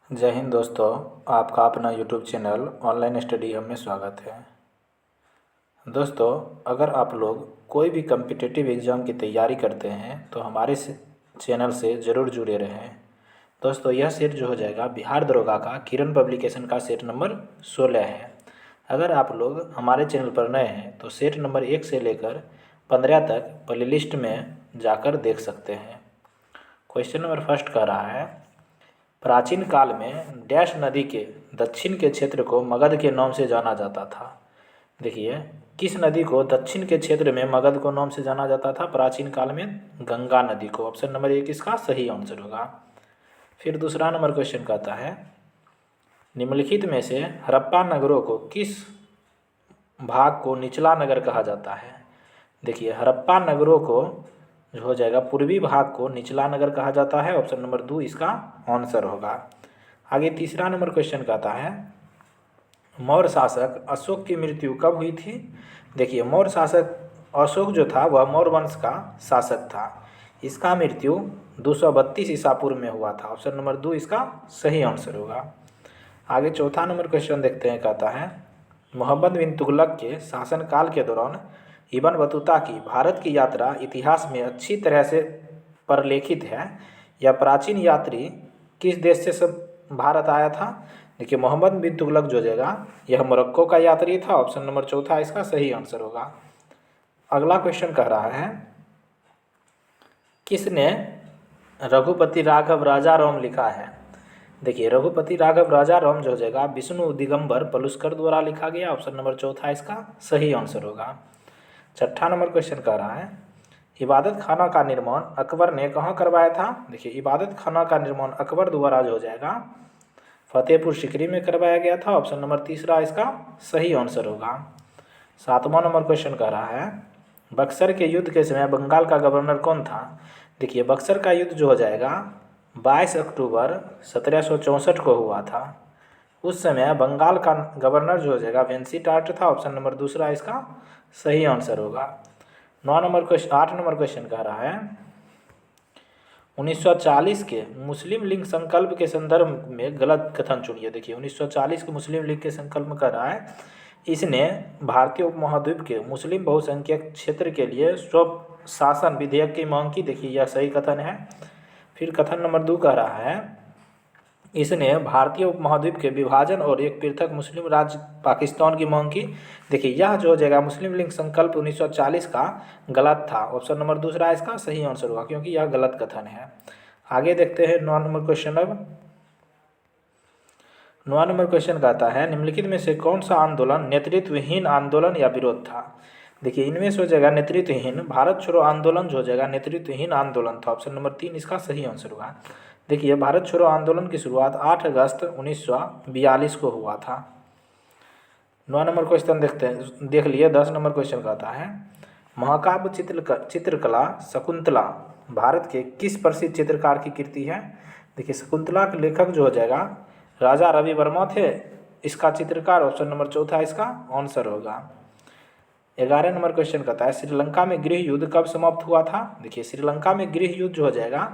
जय हिंद दोस्तों। आपका अपना YouTube channel online study hub में स्वागत है। दोस्तों, अगर आप लोग कोई भी कम्पिटिटिव एग्ज़ाम की तैयारी करते हैं तो हमारे चैनल से ज़रूर जुड़े रहें। दोस्तों, यह सेट जो हो जाएगा बिहार दरोगा का किरण पब्लिकेशन का सेट नंबर 16 है। अगर आप लोग हमारे चैनल पर नए हैं तो सेट नंबर 1 से लेकर 15 तक प्ले लिस्ट में जाकर देख सकते हैं। क्वेश्चन नंबर फर्स्ट कह रहा है, प्राचीन काल में डैश नदी के दक्षिण के क्षेत्र को मगध के नाम से जाना जाता था। देखिए, किस नदी को दक्षिण के क्षेत्र में मगध को नाम से जाना जाता था प्राचीन काल में? गंगा नदी को। ऑप्शन नंबर 1 इसका सही आंसर होगा। फिर दूसरा नंबर क्वेश्चन कहता है, निम्नलिखित में से हड़प्पा नगरों को किस भाग को निचला नगर कहा जाता है? देखिए, हड़प्पा नगरों को जो हो जाएगा पूर्वी भाग को निचला नगर कहा जाता है। ऑप्शन नंबर 2 इसका आंसर होगा। आगे तीसरा नंबर क्वेश्चन कहता है, मौर्य शासक अशोक की मृत्यु कब हुई थी? देखिए, मौर्य शासक अशोक जो था वह मौर्य वंश का शासक था। इसका मृत्यु 232 ईसा पूर्व में हुआ था। ऑप्शन नंबर 2 इसका सही आंसर होगा। आगे चौथा नंबर क्वेश्चन देखते हैं। कहता है, मोहम्मद बिन तुगलक के शासनकाल के दौरान इब्न बतूता की भारत की यात्रा इतिहास में अच्छी तरह से प्रलेखित है। यह प्राचीन यात्री किस देश से सब भारत आया था? देखिए, मोहम्मद बिन तुगलक जो जाएगा यह मोरक्को का यात्री था। ऑप्शन नंबर चौथा इसका सही आंसर होगा। अगला क्वेश्चन कह रहा है, किसने रघुपति राघव राजा राम लिखा है? देखिए, रघुपति राघव राजा राम जो हो जाएगा विष्णु दिगंबर पलुस्कर द्वारा लिखा गया। ऑप्शन नंबर चौथा इसका सही आंसर होगा। छठा नंबर क्वेश्चन कह रहा है, इबादत खाना का निर्माण अकबर ने कहाँ करवाया था? देखिए, इबादत खाना का निर्माण अकबर द्वारा जो हो जाएगा फतेहपुर सीकरी में करवाया गया था। ऑप्शन नंबर तीसरा इसका सही आंसर होगा। सातवां नंबर क्वेश्चन कह रहा है, बक्सर के युद्ध के समय बंगाल का गवर्नर कौन था? देखिए, बक्सर का युद्ध जो हो जाएगा 22 अक्टूबर 1764 को हुआ था। उस समय बंगाल का गवर्नर जो हो जाएगा वेंसीटार्ट था। ऑप्शन नंबर दूसरा इसका सही आंसर होगा। 8 नंबर क्वेश्चन कह रहा है, 1940 के मुस्लिम लीग संकल्प के संदर्भ में गलत कथन चुनिए। देखिए, 1940 के मुस्लिम लीग के संकल्प में कह रहा है, इसने भारतीय उपमहाद्वीप के मुस्लिम बहुसंख्यक क्षेत्र के लिए स्व शासन विधेयक की मांग की। देखिए, यह सही कथन है। फिर कथन नंबर 2 कह रहा है, इसने भारतीय उपमहाद्वीप के विभाजन और एक पृथक मुस्लिम राज्य पाकिस्तान की मांग की। देखिए, यह जो हो जाएगा मुस्लिम लीग संकल्प 1940 का गलत था। ऑप्शन नंबर दूसरा इसका सही आंसर होगा, क्योंकि यह गलत कथन है। आगे देखते हैं 9 नंबर क्वेश्चन। अब 9 नंबर क्वेश्चन कहता है, निम्नलिखित में से कौन सा आंदोलन नेतृत्वहीन आंदोलन या विरोध था? देखिए, इनमें से हो जाएगा नेतृत्वहीन भारत छोड़ो आंदोलन जो हो जाएगा नेतृत्वहीन आंदोलन था। ऑप्शन नंबर 3 इसका सही आंसर होगा। देखिए, भारत छोड़ो आंदोलन की शुरुआत 8 अगस्त 1942 को हुआ था। 9 नंबर क्वेश्चन देखते हैं, देख लिए। 10 नंबर क्वेश्चन कहता है, महाकाव्य चित्रकला शकुंतला भारत के किस प्रसिद्ध चित्रकार की कृति है? देखिए, शकुंतला के लेखक जो हो जाएगा राजा रवि वर्मा थे इसका चित्रकार। ऑप्शन नंबर चौथा इसका आंसर होगा। 11 नंबर क्वेश्चन कहता है, श्रीलंका में गृह युद्ध कब समाप्त हुआ था? देखिए, श्रीलंका में गृह युद्ध जो हो जाएगा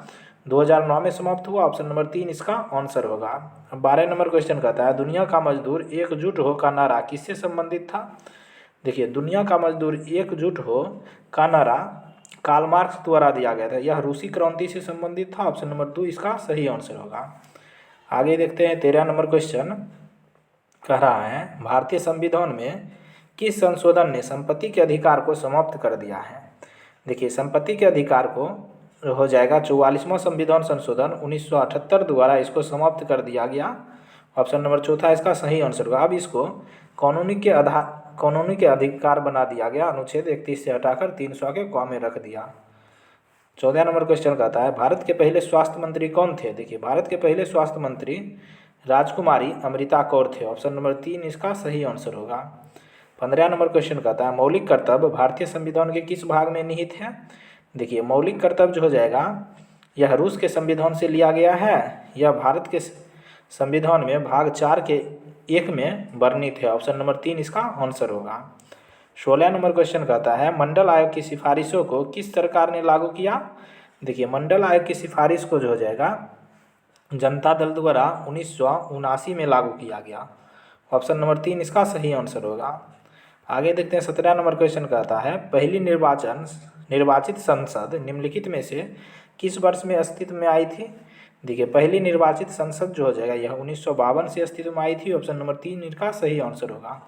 2009 में समाप्त हुआ। ऑप्शन नंबर 3 इसका आंसर होगा। अब 12 नंबर क्वेश्चन कहता है, दुनिया का मजदूर एकजुट हो का नारा किससे संबंधित था? देखिए, दुनिया का मजदूर एकजुट हो का नारा कार्ल मार्क्स द्वारा दिया गया था। यह रूसी क्रांति से संबंधित था। ऑप्शन नंबर 2 इसका सही आंसर होगा। आगे देखते हैं 13 नंबर क्वेश्चन कह रहा है, भारतीय संविधान में किस संशोधन ने संपत्ति के अधिकार को समाप्त कर दिया है? देखिए, संपत्ति के अधिकार को हो जाएगा 44वां संविधान संशोधन 1978 द्वारा इसको समाप्त कर दिया गया। ऑप्शन नंबर चौथा इसका सही आंसर होगा। अब इसको कानूनी के अधिकार बना दिया गया। अनुच्छेद 31 से हटाकर 300 के क में रख दिया। 14 नंबर क्वेश्चन कहता है, भारत के पहले स्वास्थ्य मंत्री कौन थे? देखिए, भारत के पहले स्वास्थ्य मंत्री राजकुमारी अमृता कौर थे। ऑप्शन नंबर 3 इसका सही आंसर होगा। 15 नंबर क्वेश्चन कहता है, मौलिक कर्तव्य भारतीय संविधान के किस भाग में निहित है? देखिए, मौलिक कर्तव्य जो हो जाएगा यह रूस के संविधान से लिया गया है। यह भारत के संविधान में भाग 4 के 1 में वर्णित है। ऑप्शन नंबर 3 इसका आंसर होगा। 16 नंबर क्वेश्चन कहता है, मंडल आयोग की सिफारिशों को किस सरकार ने लागू किया? देखिए, मंडल आयोग की सिफारिश को जो हो जाएगा जनता दल द्वारा 1979 में लागू किया गया। ऑप्शन नंबर 3 इसका सही आंसर होगा। आगे देखते हैं 17 नंबर क्वेश्चन कहता है पहली निर्वाचित संसद निम्नलिखित में से किस वर्ष में अस्तित्व में आई थी। देखिए पहली निर्वाचित संसद जो हो जाएगा यह 1952 से अस्तित्व में आई थी। ऑप्शन नंबर 3 इसका सही आंसर होगा।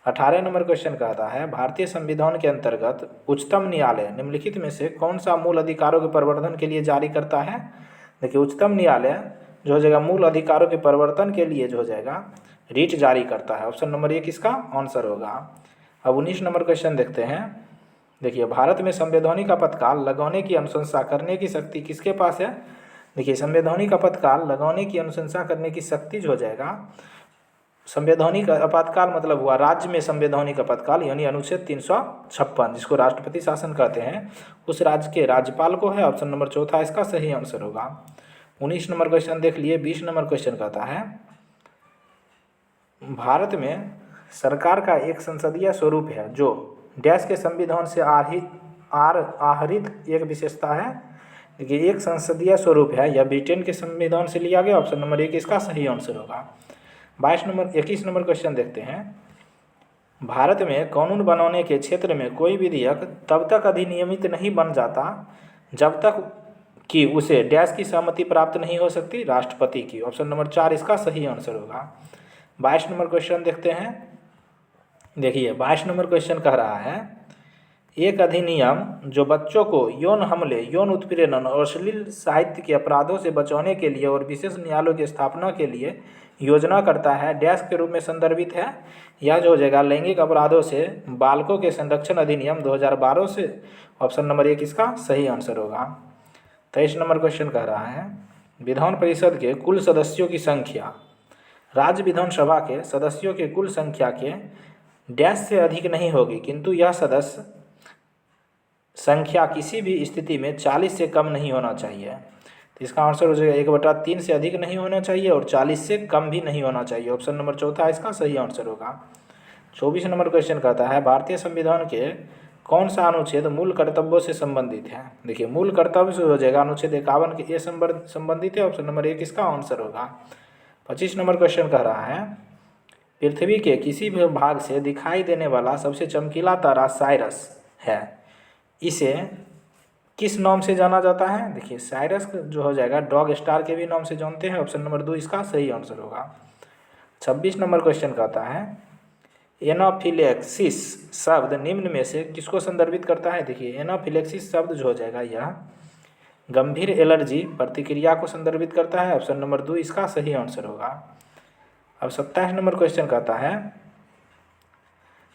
18 नंबर क्वेश्चन कहता है भारतीय संविधान के अंतर्गत उच्चतम न्यायालय निम्नलिखित में से कौन सा मूल अधिकारों के प्रवर्तन के लिए जारी करता है। देखिए उच्चतम न्यायालय जो हो जाएगा मूल अधिकारों के परिवर्तन के लिए जो हो जाएगा रीट जारी करता है। ऑप्शन नंबर 1 इसका आंसर होगा। अब 19 नंबर क्वेश्चन देखते हैं। देखिए भारत में संवैधानिक आपातकाल लगाने की अनुशंसा करने की शक्ति किसके पास है। देखिए संवैधानिक आपातकाल लगाने की अनुशंसा करने की शक्ति जो हो जाएगा संवैधानिक आपातकाल मतलब हुआ राज्य में संवैधानिक आपातकाल यानी अनुच्छेद 356 जिसको राष्ट्रपति शासन कहते हैं उस राज्य के राज्यपाल को है। ऑप्शन नंबर 4 इसका सही आंसर होगा। 19 नंबर क्वेश्चन देख लिए। 20 नंबर क्वेश्चन कहता है भारत में सरकार का एक संसदीय स्वरूप है जो डैश के संविधान से आहरित एक विशेषता है। देखिए एक संसदीय स्वरूप है यह ब्रिटेन के संविधान से लिया गया। ऑप्शन नंबर 1 इसका सही आंसर होगा। 21 नंबर क्वेश्चन देखते हैं भारत में कानून बनाने के क्षेत्र में कोई विधेयक तब तक अधिनियमित नहीं बन जाता जब तक कि उसे डैश की सहमति प्राप्त नहीं हो सकती राष्ट्रपति की। ऑप्शन नंबर 4 इसका सही आंसर होगा। 22 नंबर क्वेश्चन देखते हैं। देखिए 22 नंबर क्वेश्चन कह रहा है एक अधिनियम जो बच्चों को यौन हमले यौन उत्पीड़न और अश्लील साहित्य के अपराधों से बचाने के लिए और विशेष न्यायालयों की स्थापना के लिए योजना करता है डैश के रूप में संदर्भित है। यह जो हो जाएगा लैंगिक अपराधों से बालकों के संरक्षण अधिनियम 2012 से। ऑप्शन नंबर 1 इसका सही आंसर होगा। 23 नंबर क्वेश्चन कह रहा है विधान परिषद के कुल सदस्यों की संख्या राज्य विधानसभा के सदस्यों के कुल संख्या के डैश से अधिक नहीं होगी किंतु यह सदस्य संख्या किसी भी स्थिति में 40 से कम नहीं होना चाहिए। तो इसका आंसर हो जाएगा 1/3 से अधिक नहीं होना चाहिए और 40 से कम भी नहीं होना चाहिए। ऑप्शन नंबर 4 इसका सही आंसर होगा। 24 नंबर क्वेश्चन कहता है भारतीय संविधान के कौन सा अनुच्छेद मूल कर्तव्यों से संबंधित है। देखिए मूल कर्तव्य से हो जाएगा अनुच्छेद 51 के संबंधित है। ऑप्शन नंबर 1 इसका आंसर होगा। 25 नंबर क्वेश्चन कह रहा है पृथ्वी के किसी भी भाग से दिखाई देने वाला सबसे चमकीला तारा साइरस है इसे किस नाम से जाना जाता है। देखिए साइरस जो हो जाएगा डॉग स्टार के भी नाम से जानते हैं। ऑप्शन नंबर 2 इसका सही आंसर होगा। 26 नंबर क्वेश्चन कहता है एनाफिलेक्सिस शब्द निम्न में से किसको संदर्भित करता है। देखिए एनाफिलेक्सिस शब्द जो हो जाएगा यह गंभीर एलर्जी प्रतिक्रिया को संदर्भित करता है। ऑप्शन नंबर 2 इसका सही आंसर होगा। अब 27 नंबर क्वेश्चन कहता है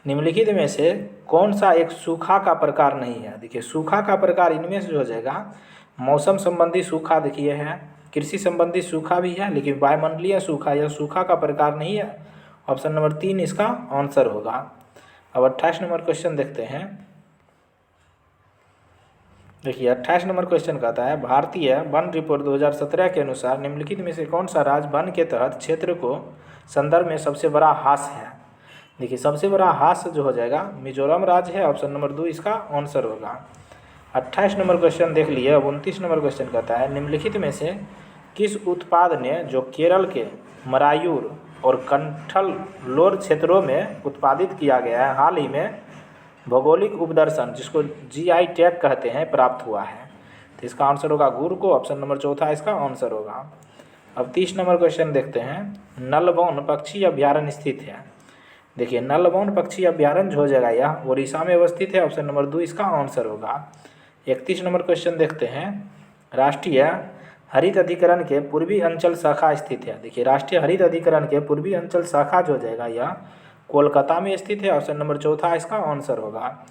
निम्नलिखित में से कौन सा एक सूखा का प्रकार नहीं है। देखिए सूखा का प्रकार इनमें से जो हो जाएगा मौसम संबंधी सूखा देखिए है कृषि संबंधी सूखा भी है लेकिन वायुमंडलीय सूखा यह सूखा का प्रकार नहीं है। ऑप्शन नंबर 3 इसका आंसर होगा। अब 28 नंबर क्वेश्चन देखते हैं। देखिए 28 नंबर क्वेश्चन कहता है भारतीय वन रिपोर्ट 2017 के अनुसार निम्नलिखित में से कौन सा राज्य वन के तहत क्षेत्र को संदर्भ में सबसे बड़ा हास है। देखिए सबसे बड़ा हास जो हो जाएगा मिजोरम राज्य है। ऑप्शन नंबर 2 इसका आंसर होगा। 28 नंबर क्वेश्चन देख लिए। अब 29 नंबर क्वेश्चन कहता है निम्नलिखित में से किस उत्पाद ने जो केरल के मरायूर और कंठलोर क्षेत्रों में उत्पादित किया गया है हाल ही में भौगोलिक उपदर्शन जिसको GI टैग कहते हैं प्राप्त हुआ है। तो इसका आंसर होगा गुड़ को। ऑप्शन नंबर 4 इसका आंसर होगा। अब 30 नंबर क्वेश्चन देखते हैं नलबौन पक्षी अभ्यारण्य स्थित है। देखिए नलबौन पक्षी अभ्यारण्य जो हो जाएगा यह उड़ीसा में अवस्थित है। ऑप्शन नंबर 2 इसका आंसर होगा। 31 नंबर क्वेश्चन देखते हैं राष्ट्रीय हरित अधिकरण के पूर्वी अंचल शाखा स्थित है। देखिए राष्ट्रीय हरित अधिकरण के पूर्वी अंचल शाखा जो हो जाएगा यह कोलकाता में स्थित है। ऑप्शन नंबर 4 इसका आंसर होगा।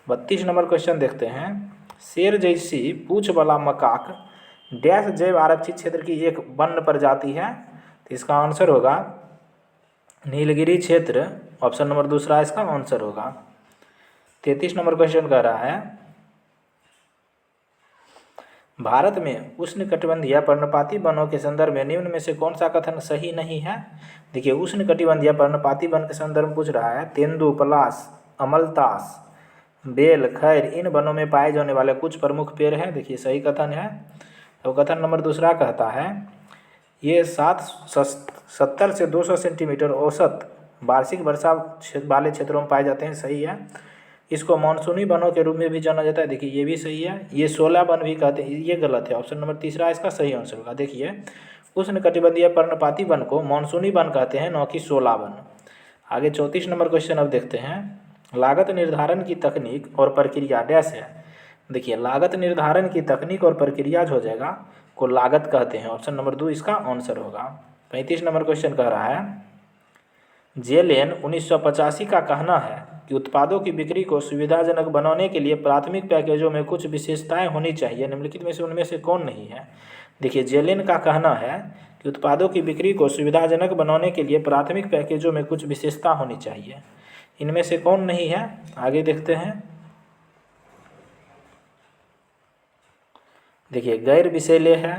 32 नंबर क्वेश्चन देखते हैं शेर जैसी पूंछ वाला मकाक डैश जैव आरक्षित क्षेत्र की एक वन्य प्रजाति है। तो इसका आंसर होगा नीलगिरी क्षेत्र। ऑप्शन नंबर 2 इसका आंसर होगा। 33 नंबर क्वेश्चन कह रहा है भारत में उष्णकटिबंधीय पर्णपाती वनों के संदर्भ में निम्न में से कौन सा कथन सही नहीं है। देखिए उष्णकटिबंधीय पर्णपाती वन के संदर्भ में पूछ रहा है तेंदु पलाश अमलतास बेल खैर इन वनों में पाए जाने वाले कुछ प्रमुख पेड़ हैं। देखिए सही कथन है। तो कथन नंबर 2 कहता है ये 70 से 200 सेंटीमीटर औसत वार्षिक वर्षा वाले क्षेत्रों में पाए जाते हैं, सही है। इसको मानसूनी वनों के रूप में भी जाना जाता है, देखिए ये भी सही है। ये 16 वन भी कहते हैं, ये गलत है, ऑप्शन नंबर तीसरा इसका सही आंसर होगा। देखिए उष्णकटिबंधीय पर्णपाती वन को मानसूनी वन कहते हैं, न कि 16 वन। आगे 34 नंबर क्वेश्चन अब देखते हैं। लागत निर्धारण की तकनीक और प्रक्रिया डैश है। देखिए लागत निर्धारण की तकनीक और प्रक्रिया जो हो जाएगा को लागत कहते हैं, ऑप्शन नंबर 2 इसका आंसर होगा। 35 नंबर क्वेश्चन कह रहा है, जेलेन 1985 का कहना है कि उत्पादों की बिक्री को सुविधाजनक बनाने के लिए प्राथमिक पैकेजों में कुछ विशेषताएं होनी चाहिए, निम्नलिखित में से उनमें से कौन नहीं है। देखिए जेलेन का कहना है कि उत्पादों की बिक्री को सुविधाजनक बनाने के लिए प्राथमिक पैकेजों में कुछ विशेषता होनी चाहिए, इनमें से कौन नहीं है, आगे देखते हैं। देखिए गैर विषैले है,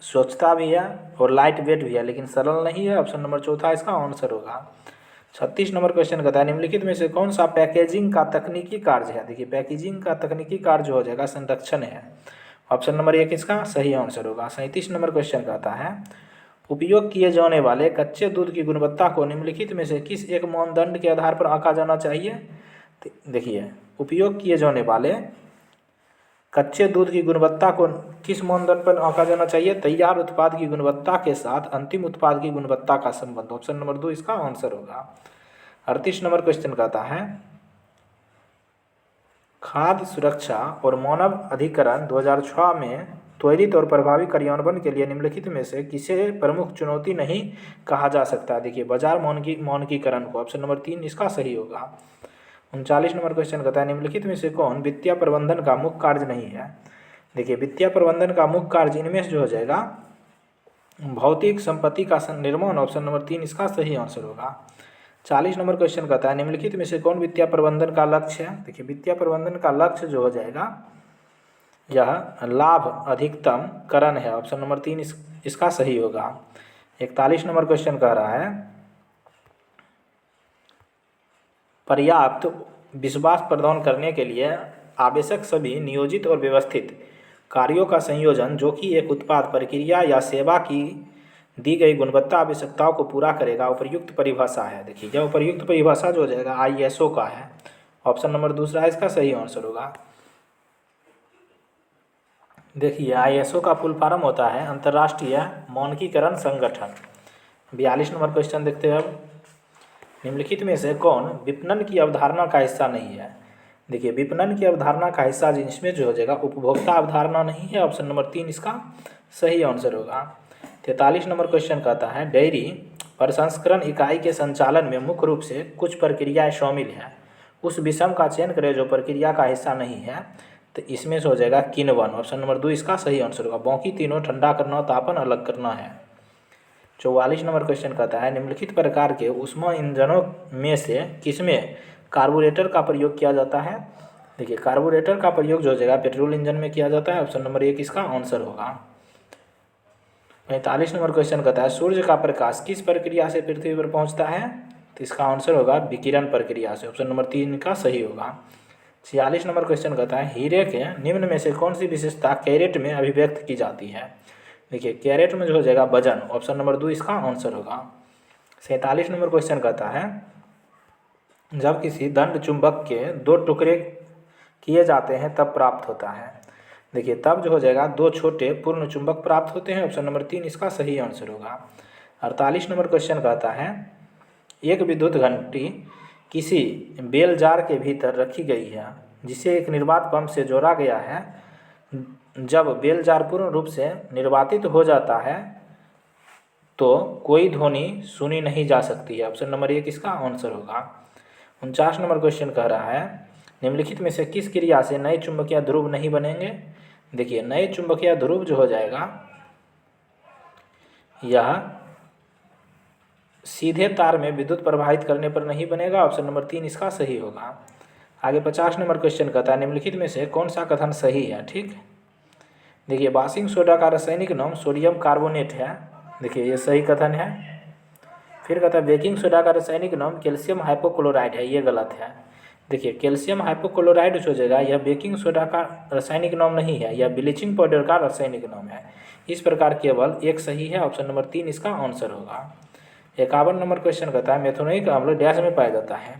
स्वच्छता भी है और लाइट वेट भी है, लेकिन सरल नहीं है, ऑप्शन नंबर चौथा इसका आंसर होगा। 36 नंबर क्वेश्चन कहता है, निम्नलिखित में से कौन सा पैकेजिंग का तकनीकी कार्य है। देखिए पैकेजिंग का तकनीकी कार्य हो जाएगा संरक्षण है, ऑप्शन नंबर 1 इसका सही आंसर होगा। 37 नंबर क्वेश्चन कहता है, उपयोग किए जाने वाले कच्चे दूध की गुणवत्ता को निम्नलिखित में से किस एक मानदंड के आधार पर आंका जाना चाहिए। देखिए उपयोग किए जाने वाले कच्चे दूध की गुणवत्ता को किस मानदंड पर आंका जाना चाहिए, तैयार उत्पाद की गुणवत्ता के साथ अंतिम उत्पाद की गुणवत्ता का संबंध, ऑप्शन नंबर 2 इसका आंसर होगा। 38 नंबर क्वेश्चन कहता है, खाद्य सुरक्षा और मानव अधिकरण 2006 में त्वरित और प्रभावी कार्यान्वयन के लिए निम्नलिखित में से किसे प्रमुख चुनौती नहीं कहा जा सकता। देखिए बाजार मानकीकरण को, ऑप्शन नंबर 3 इसका सही होगा। 39 नंबर क्वेश्चन कहता है, निम्नलिखित में से कौन वित्तीय प्रबंधन का मुख्य कार्य नहीं है। देखिए वित्तीय प्रबंधन का मुख्य कार्य इनमें से जो हो जाएगा भौतिक संपत्ति का निर्माण, ऑप्शन नंबर 3 इसका सही आंसर होगा। 40 नंबर क्वेश्चन कहता है, निम्नलिखित में से कौन वित्तीय प्रबंधन का लक्ष्य है। देखिए वित्तीय प्रबंधन का लक्ष्य जो हो जाएगा यह लाभ अधिकतम करण है, ऑप्शन नंबर 3 इसका सही होगा। 41 नंबर क्वेश्चन कह रहा है, पर्याप्त विश्वास प्रदान करने के लिए आवश्यक सभी नियोजित और व्यवस्थित कार्यों का संयोजन जो कि एक उत्पाद प्रक्रिया या सेवा की दी गई गुणवत्ता आवश्यकताओं को पूरा करेगा, उपयुक्त परिभाषा है। देखिए यह उपयुक्त परिभाषा जो हो जाएगा ISO का है, ऑप्शन नंबर 2 इसका सही आंसर होगा। देखिए ISO का फुल फॉर्म होता है अंतर्राष्ट्रीय मानकीकरण संगठन। 42 नंबर क्वेश्चन देखते हैं अब, निम्नलिखित में से कौन विपणन की अवधारणा का हिस्सा नहीं है। देखिए विपणन की अवधारणा का हिस्सा जिसमें जो हो जाएगा उपभोक्ता अवधारणा नहीं है, ऑप्शन नंबर 3 इसका सही आंसर होगा। 43 नंबर क्वेश्चन कहता है, डेयरी प्रसंस्करण इकाई के संचालन में मुख्य रूप से कुछ प्रक्रियाएं शामिल हैं, उस विषम का चयन करें जो प्रक्रिया का हिस्सा नहीं है, तो इसमें से हो जाएगा किण्वन, ऑप्शन नंबर 2 इसका सही आंसर होगा। बाकी तीनों ठंडा करना, तापन, अलग करना है। 44 नंबर क्वेश्चन कहता है, निम्नलिखित प्रकार के ऊष्मा इंजनों में से किसमें कार्बोरेटर का प्रयोग किया जाता है। देखिए कार्बोरेटर का प्रयोग जो हो जाएगा पेट्रोल इंजन में किया जाता है, ऑप्शन नंबर 1 इसका आंसर होगा। 45 नंबर क्वेश्चन कहता है, सूर्य का प्रकाश किस प्रक्रिया से पृथ्वी पर पहुंचता है, तो इसका आंसर होगा विकिरण प्रक्रिया से, ऑप्शन नंबर 3 का सही होगा। 46 नंबर क्वेश्चन कहता है, हीरे के निम्न में से कौन सी विशेषता कैरेट में अभिव्यक्त की जाती है। देखिए कैरेट में जो हो जाएगा वजन, ऑप्शन नंबर 2 इसका आंसर होगा। 47 नंबर क्वेश्चन कहता है, जब किसी दंड चुंबक के 2 टुकड़े किए जाते हैं तब प्राप्त होता है। देखिए तब जो हो जाएगा 2 छोटे पूर्ण चुंबक प्राप्त होते हैं, ऑप्शन नंबर 3 इसका सही आंसर होगा। 48 नंबर क्वेश्चन कहता है, एक विद्युत घंटी किसी बेल जार के भीतर रखी गई है जिसे एक निर्वात पंप से जोड़ा गया है। जब बेल जार पूर्ण रूप से निर्वातित हो जाता है तो कोई ध्वनि सुनी नहीं जा सकती है, ऑप्शन नंबर 1 इसका आंसर होगा। 49 नंबर क्वेश्चन कह रहा है, निम्नलिखित में से किस क्रिया से नए चुंबकीय ध्रुव नहीं बनेंगे। देखिए नए चुंबकीय ध्रुव जो हो जाएगा यह सीधे तार में विद्युत प्रवाहित करने पर नहीं बनेगा, ऑप्शन नंबर 3 इसका सही होगा। आगे 50 नंबर क्वेश्चन कहता है, निम्नलिखित में से कौन सा कथन सही है। ठीक, देखिए वाशिंग सोडा का रासायनिक नाम सोडियम कार्बोनेट है। देखिए ये सही कथन है। फिर कहता है बेकिंग सोडा का रासायनिक नाम कैल्शियम हाइपोक्लोराइड है, ये गलत है। देखिए कैल्शियम हाइपोक्लोराइड जो हो जाएगा यह बेकिंग सोडा का रासायनिक नाम नहीं है, यह ब्लीचिंग पाउडर का रासायनिक नाम है। इस प्रकार केवल एक सही है, ऑप्शन नंबर 3 इसका आंसर होगा। 51 नंबर क्वेश्चन कहता है मेथोनोइक अम्ल डैश में पाया जाता है।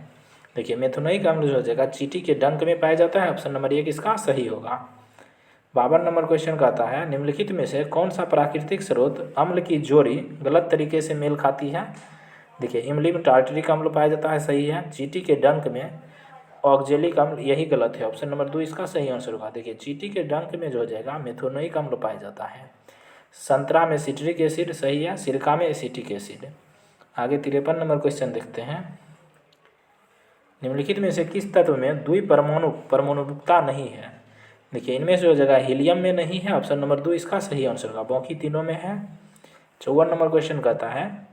देखिए मेथोनोइक अम्ल जो हो जाएगा चींटी के डंक में पाया जाता है, ऑप्शन नंबर 1 इसका सही होगा। 52 नंबर क्वेश्चन कहता है निम्नलिखित में से कौन सा प्राकृतिक स्रोत अम्ल की जोड़ी गलत तरीके से मेल खाती है। देखिए इमली में टार्टरिक अम्ल पाया जाता है, सही है। चींटी के डंक में ऑक्जेलिक अम्ल, यही गलत है, ऑप्शन नंबर 2 इसका सही आंसर होगा। देखिए चींटी के डंक में जो हो जाएगा मेथोनोइक अम्ल पाया जाता है। संतरा में सिट्रिक एसिड, सही है। सिरका में एसिटिक एसिड। आगे 53 नंबर क्वेश्चन देखते हैं। निम्नलिखित में से किस तत्व में परमाणुकता नहीं है। देखिए इनमें से हो जाएगा हीलियम में नहीं है, ऑप्शन नंबर 2 इसका सही आंसर होगा, बाकी तीनों में है। 54 नंबर क्वेश्चन कहता है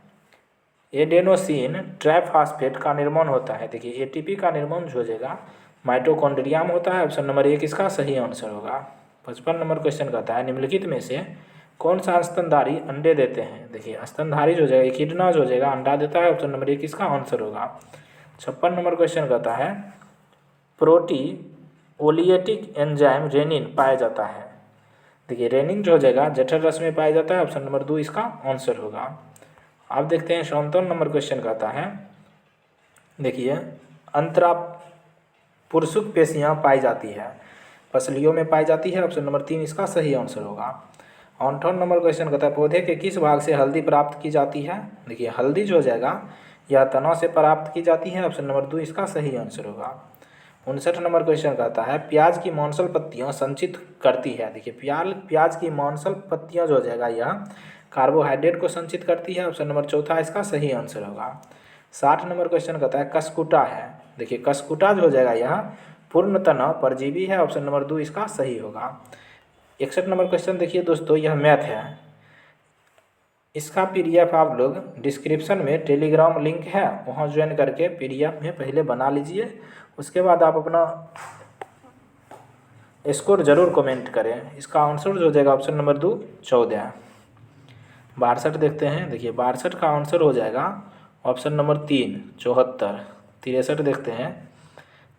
एडेनोसिन ट्राइफॉस्फेट का निर्माण होता है। देखिए एटीपी का निर्माण जो हो जाएगा माइटोकॉन्ड्रिया में होता है, ऑप्शन नंबर 1 इसका सही आंसर होगा। 55 नंबर क्वेश्चन कहता है निम्नलिखित में से कौन सा स्तनधारी अंडे देते हैं। देखिए स्तनधारी जो हो जाएगा एकिडना जो हो जाएगा अंडा देता है, ऑप्शन नंबर 1 इसका आंसर होगा। 56 नंबर क्वेश्चन कहता है प्रोटीओलिएटिक एंजाइम रेनिन पाया जाता है। देखिए रेनिन जो हो जाएगा जठर रस में पाया जाता है, ऑप्शन नंबर 2 इसका आंसर होगा। अब देखते हैं 57 नंबर क्वेश्चन कहता है देखिए अंतरा पुरुषुक पेशियाँ पाई जाती है, पसलियों में पाई जाती है, ऑप्शन नंबर 3 इसका सही आंसर होगा। 58 नंबर क्वेश्चन कहता है पौधे के किस भाग से हल्दी प्राप्त की जाती है। देखिए हल्दी जो हो जाएगा यह तनों से प्राप्त की जाती है, ऑप्शन नंबर 2 इसका सही आंसर होगा। 59 नंबर क्वेश्चन कहता है प्याज की मौनसल पत्तियाँ संचित करती है। देखिए प्याज की मौनसल पत्तियाँ जो हो जाएगा यह कार्बोहाइड्रेट को संचित करती है, ऑप्शन नंबर 4 इसका सही आंसर होगा। 60 नंबर क्वेश्चन कहता है कसकुटा है। देखिए कसकुटा जो हो जाएगा यह पूर्णतः परजीवी है, ऑप्शन नंबर 2 इसका सही होगा। 61 नंबर क्वेश्चन देखिए दोस्तों यह मैथ है, इसका पीडीएफ आप लोग डिस्क्रिप्शन में टेलीग्राम लिंक है वहाँ ज्वाइन करके पीडीएफ में पहले बना लीजिए, उसके बाद आप अपना स्कोर जरूर कमेंट करें। इसका आंसर जो हो जाएगा ऑप्शन नंबर 2 14। 62 देखते हैं। देखिए 62 का आंसर हो जाएगा ऑप्शन नंबर 3 74। 63 देखते हैं।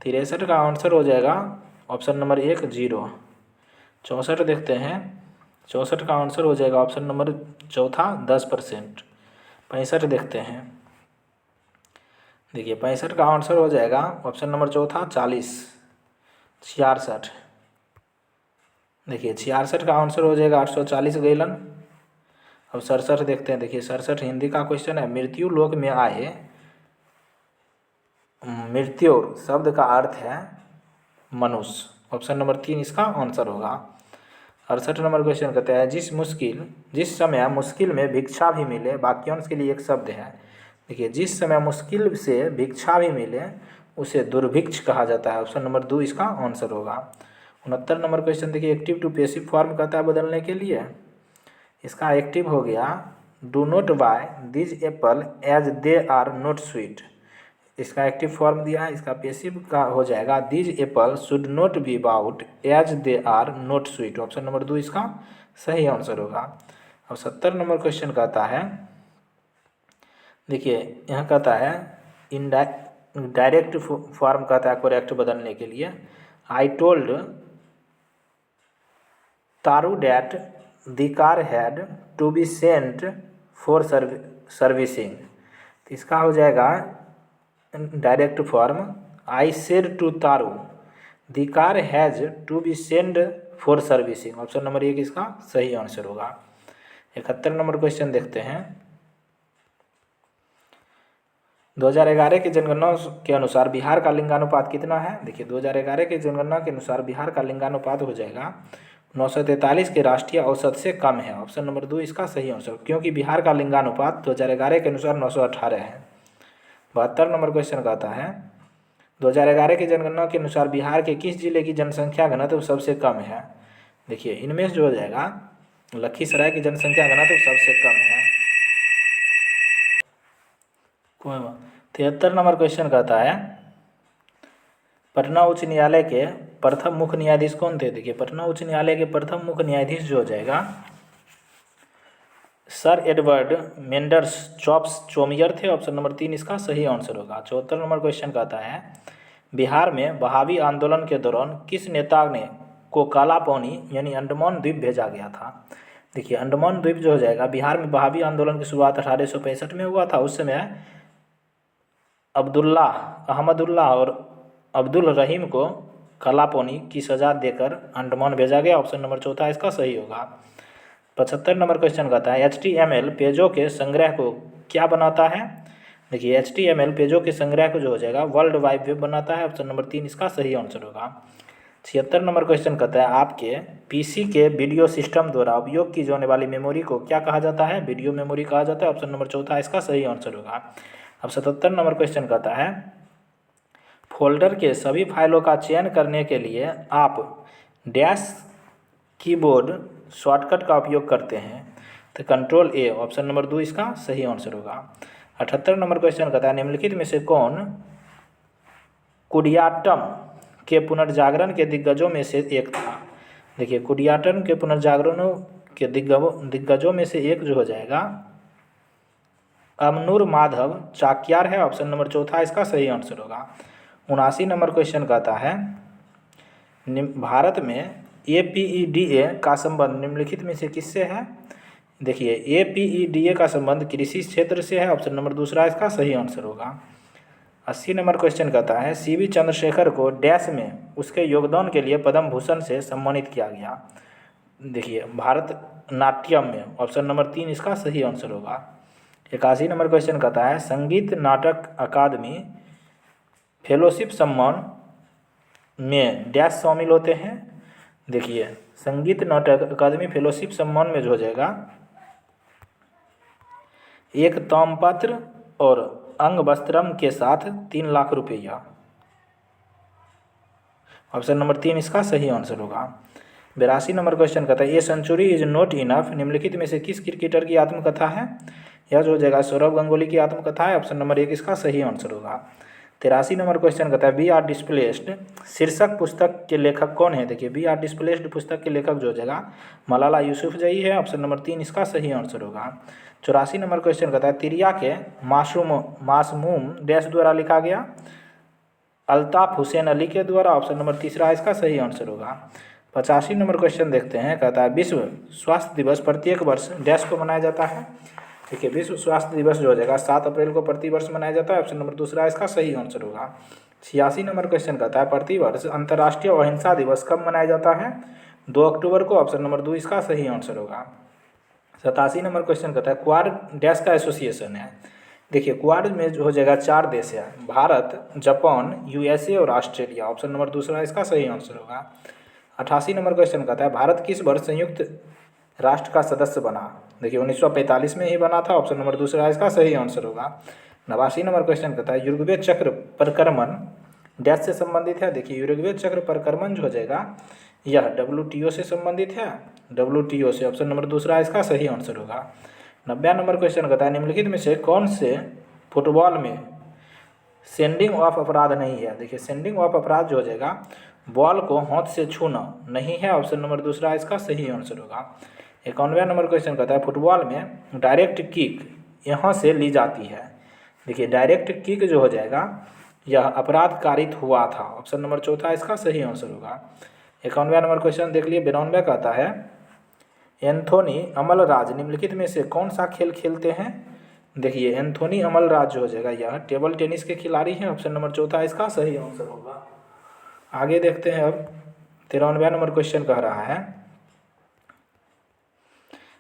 63 का आंसर हो जाएगा ऑप्शन नंबर 1 0। 64 देखते हैं। 64 का आंसर हो जाएगा ऑप्शन नंबर 4 10%। 65 देखते हैं। देखिए 65 का आंसर हो जाएगा ऑप्शन नंबर 4 40। 66 देखिए 66 का आंसर हो जाएगा 840 गैलन। अब 67 देखते हैं। देखिए 67 हिंदी का क्वेश्चन है मृत्यु लोक में आए। मृत्यु शब्द का अर्थ है मनुष्य, ऑप्शन नंबर 3 इसका आंसर होगा। 68 नंबर क्वेश्चन कहते हैं जिस समय मुश्किल में भिक्षा भी मिले, वाक्यांश के लिए एक शब्द है। देखिए जिस समय मुश्किल से भिक्षा भी मिले उसे दुर्भिक्ष कहा जाता है, ऑप्शन नंबर 2 इसका आंसर होगा। 69 नंबर क्वेश्चन देखिए एक्टिव टू पैसिव फॉर्म कहता है बदलने के लिए। इसका एक्टिव हो गया do not buy this apple as they are not sweet. इसका एक्टिव फॉर्म दिया है। इसका पैसिव का हो जाएगा this apple should not be bought as they are not sweet, option number 2 इसका सही आंसर होगा। अब 70 नंबर क्वेश्चन कहता है देखिए यहाँ कहता है डायरेक्ट फॉर्म कहता है करेक्ट बदलने के लिए। I told Taru that the car had to be sent for servicing. इसका हो जाएगा direct form I said to Taru the car has to be send for servicing, option number 1 इसका सही आंसर होगा। 71 नंबर क्वेश्चन देखते हैं। 2011 की जनगणना के अनुसार बिहार का लिंगानुपात कितना है। देखिए 2011 की जनगणना के अनुसार बिहार का लिंगानुपात हो जाएगा 943 के राष्ट्रीय औसत से कम है, ऑप्शन नंबर 2 इसका सही आंसर, क्योंकि बिहार का लिंगानुपात 2011 के अनुसार 918 है। 72 नंबर क्वेश्चन कहता है 2011 की जनगणना के अनुसार बिहार के किस जिले की जनसंख्या घनत्व सबसे कम है। देखिए इनमें जो हो जाएगा लखीसराय की जनसंख्या घनत्व सबसे कम है। कोई बात। 73 नंबर क्वेश्चन कहता है पटना उच्च न्यायालय के प्रथम मुख्य न्यायाधीश कौन थे। देखिए पटना उच्च न्यायालय के प्रथम मुख्य न्यायाधीश जो हो जाएगा सर एडवर्ड मेंडर्स चॉप्स चोमियर थे, ऑप्शन नंबर 3 इसका सही आंसर होगा। 74 नंबर क्वेश्चन कहता है बिहार में बहावी आंदोलन के दौरान किस नेता ने को काला पानी यानी अंडमान द्वीप भेजा गया था? देखिए अंडमान द्वीप जो हो जाएगा, बिहार में बहावी आंदोलन की शुरुआत 1865 में हुआ था। उस समय अहमदुल्लाह और अब्दुल रहीम को काला पानी की सज़ा देकर अंडमान भेजा गया। ऑप्शन नंबर चौथा इसका सही होगा। 75 नंबर क्वेश्चन कहता है HTML पेजों के संग्रह को क्या बनाता है? देखिए HTML पेजों के संग्रह को जो हो जाएगा वर्ल्ड वाइड वेब बनाता है। ऑप्शन नंबर 3 इसका सही आंसर होगा। 76 नंबर क्वेश्चन कहता है आपके PC के वीडियो सिस्टम द्वारा उपयोग की जाने वाली मेमोरी को क्या कहा जाता है? वीडियो मेमोरी कहा जाता है। ऑप्शन नंबर चौथा इसका सही आंसर होगा। अब 77 नंबर क्वेश्चन कहता है फोल्डर के सभी फाइलों का चयन करने के लिए आप डैश कीबोर्ड शॉर्टकट का उपयोग करते हैं, तो कंट्रोल A ऑप्शन नंबर 2 इसका सही आंसर होगा। 78 नंबर क्वेश्चन कहता है निम्नलिखित में से कौन कुडियाट्टम के पुनर्जागरण के दिग्गजों में से एक था? देखिए कुडियाट्टम के पुनर्जागरणों के दिग्गजों में से एक जो हो जाएगा अमनूर माधव चाक्यार है। ऑप्शन नंबर चौथा इसका सही आंसर होगा। 79 नंबर क्वेश्चन कहता है भारत में APEDA का संबंध निम्नलिखित में से किससे है? देखिए APEDA का संबंध कृषि क्षेत्र से है। ऑप्शन नंबर दूसरा इसका सही आंसर होगा। 80 नंबर क्वेश्चन कहता है CV चंद्रशेखर को डैश में उसके योगदान के लिए पद्म भूषण से सम्मानित किया गया। देखिए भारतनाट्यम में। ऑप्शन नंबर 3 इसका सही आंसर होगा। 81 नंबर क्वेश्चन कहता है संगीत नाटक अकादमी फेलोशिप सम्मान में डैश शामिल होते हैं? देखिए संगीत नाटक अकादमी फेलोशिप सम्मान में जो हो जाएगा एक ताम्रपत्र और अंगवस्त्रम के साथ 3 लाख रुपया। ऑप्शन नंबर 3 इसका सही आंसर होगा। 82 नंबर क्वेश्चन कहता है a century is not enough निम्नलिखित में से किस क्रिकेटर की आत्मकथा है? यह जो हो जाएगा सौरव गंगुली की आत्मकथा है। ऑप्शन नंबर 1 इसका सही आंसर होगा। 83 नंबर क्वेश्चन कहता है वी आर डिस्प्लेस्ड शीर्षक पुस्तक के लेखक कौन है? देखिए वी आर डिस्प्लेस्ड पुस्तक के लेखक जो हो जाएगा मलाला यूसुफजई है। ऑप्शन नंबर 3 इसका सही आंसर होगा। 84 नंबर क्वेश्चन कहता है तिरिया के मासूम डैश द्वारा लिखा गया? अल्ताफ हुसैन अली के द्वारा। ऑप्शन नंबर तीसरा इसका सही आंसर होगा। 85 नंबर क्वेश्चन देखते हैं, कहता है विश्व स्वास्थ्य दिवस प्रत्येक वर्ष डैश को मनाया जाता है? देखिए विश्व स्वास्थ्य दिवस जो हो जाएगा 7 अप्रैल को प्रतिवर्ष मनाया जाता है। ऑप्शन नंबर दूसरा इसका सही आंसर होगा। 86 नंबर क्वेश्चन कहता है प्रतिवर्ष अंतर्राष्ट्रीय अहिंसा दिवस कब मनाया जाता है? 2 अक्टूबर को। ऑप्शन नंबर 2 इसका सही आंसर होगा। 87 नंबर क्वेश्चन कहता है क्वाड डैश का एसोसिएशन है? देखिए क्वाड में जो हो जाएगा 4 देश है, भारत, जापान, USA और ऑस्ट्रेलिया। ऑप्शन नंबर दूसरा इसका सही आंसर होगा। 88 नंबर क्वेश्चन कहता है भारत किस वर्ष संयुक्त राष्ट्र का सदस्य बना? देखिए 1945 में ही बना था। ऑप्शन नंबर दूसरा इसका सही आंसर होगा। 89 नंबर क्वेश्चन कहता है युग्वेद चक्र परिक्रमण डैश से संबंधित है? देखिए युग्वेद चक्र परिक्रमण जो हो जाएगा यह WTO से संबंधित है, WTO से। ऑप्शन नंबर दूसरा इसका सही आंसर होगा। 90 नंबर क्वेश्चन कहता है निम्नलिखित में से कौन से फुटबॉल में सेंडिंग ऑफ अपराध नहीं है? देखिए सेंडिंग ऑफ अपराध जो हो जाएगा बॉल को हाथ से छूना नहीं है। ऑप्शन नंबर दूसरा इसका सही आंसर होगा। 91 नंबर क्वेश्चन कहता है फुटबॉल में डायरेक्ट किक यहाँ से ली जाती है? देखिए डायरेक्ट किक जो हो जाएगा यह अपराध कारित हुआ था। ऑप्शन नंबर चौथा इसका सही आंसर होगा। 91 नंबर क्वेश्चन देख लिए। 92 कहता है एंथोनी अमलराज निम्नलिखित में से कौन सा खेल खेलते हैं? देखिए एंथोनी अमलराज जो हो जाएगा यह टेबल टेनिस के खिलाड़ी हैं। ऑप्शन नंबर चौथा इसका सही आंसर होगा। आगे देखते हैं। अब 93 नंबर क्वेश्चन कह रहा है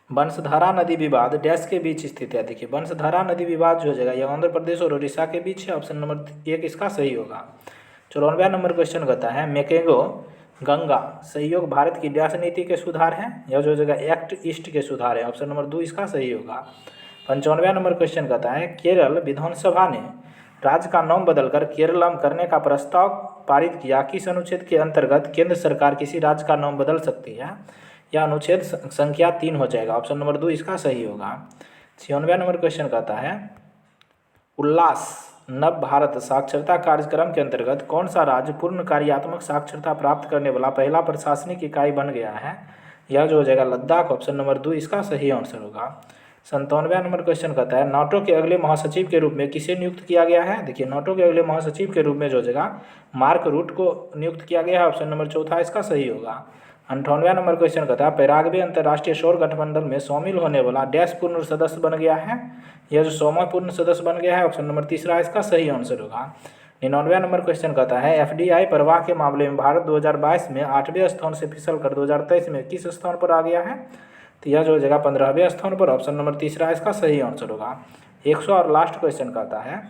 बंसधारा नदी विवाद डैश के बीच स्थित है? देखिए बंसधारा नदी विवाद जो हो जाएगा यह आंध्र प्रदेश और उड़ीसा के बीच है। ऑप्शन नंबर 1 इसका सही होगा। 94 नंबर क्वेश्चन कहता है मेकेंगो गंगा सहयोग भारत की डैश नीति के सुधार है? यह जो हो जाएगा एक्ट ईस्ट के सुधार है। ऑप्शन नंबर 2 इसका सही होगा। 95 नंबर क्वेश्चन कहता है केरल विधानसभा ने राज्य का नाम बदलकर केरलम करने का प्रस्ताव पारित किया? किस अनुच्छेद के अंतर्गत केंद्र सरकार किसी राज्य का नाम बदल सकती है? यह अनुच्छेद संख्या 3 हो जाएगा। ऑप्शन नंबर 2 इसका सही होगा। 96 नंबर क्वेश्चन कहता है उल्लास नव भारत साक्षरता कार्यक्रम के अंतर्गत कौन सा राज्य पूर्ण कार्यात्मक साक्षरता प्राप्त करने वाला पहला प्रशासनिक इकाई बन गया है? यह जो हो जाएगा लद्दाख। ऑप्शन नंबर 2 इसका सही आंसर होगा। 97वां नंबर क्वेश्चन कहता है नाटो के अगले महासचिव के रूप में किसे नियुक्त किया गया है। देखिए नाटो के अगले महासचिव के रूप में जो जगह मार्क रूट को नियुक्त किया गया है, ऑप्शन नंबर चौथा इसका सही होगा। 58वां नंबर क्वेश्चन कहता है पैराग्वे अंतर्राष्ट्रीय सौर गठबंधन में शामिल होने वाला डैश पूर्ण सदस्य बन गया है। यह जो 100वां पूर्ण सदस्य बन गया है, ऑप्शन नंबर तीसरा इसका सही आंसर होगा। 99वां नंबर क्वेश्चन कहता है एफडीआई प्रवाह के मामले में भारत 2022 में 8वें स्थान से फिसल कर 2023 में किस स्थान पर आ गया है। तो यह जो जगह 15वें स्थान पर, ऑप्शन नंबर तीसरा इसका सही आंसर होगा। 100 और लास्ट क्वेश्चन कहता है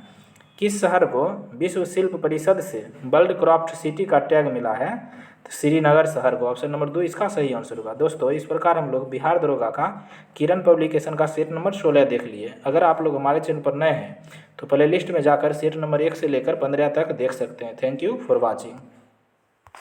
किस शहर को विश्व शिल्प परिषद से वर्ल्ड क्राफ्ट सिटी का टैग मिला है। तो श्रीनगर शहर को, ऑप्शन नंबर 2 इसका सही आंसर होगा। दोस्तों इस प्रकार हम लोग बिहार दरोगा का किरण पब्लिकेशन का सेट नंबर 16 देख लिए। अगर आप लोग हमारे चैनल पर नए हैं तो प्ले लिस्ट में जाकर सेट नंबर 1 से लेकर 15 तक देख सकते हैं। Thank you for watching.